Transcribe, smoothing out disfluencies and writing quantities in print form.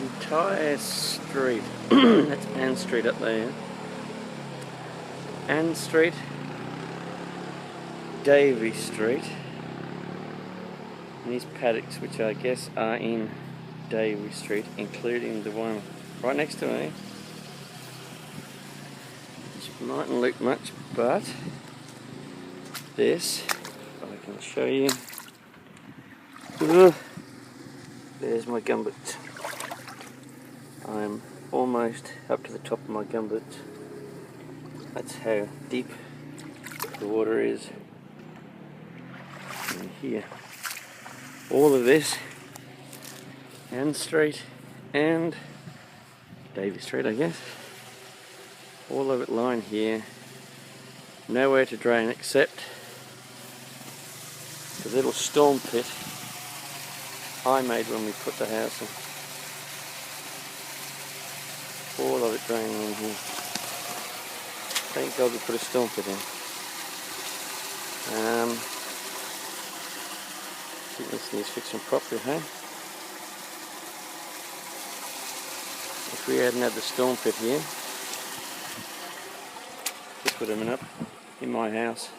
entire street. That's Ann Street up there. Ann Street, Davey Street, and these paddocks, which I guess are in Davey Street, including the one right next to me, which mightn't look much, but this, if I can show you, there's my gumboot. I'm almost up to the top of my gumboot. That's how deep the water is in here. All of this, Ann Street and Davey Street, I guess, all of it lying here, nowhere to drain except the little storm pit I made when we put the house in. All of it draining in here. Thank God we put a storm pit in. I think this needs fixing properly, hey? If we hadn't had the storm pit here, this would have been up in my house.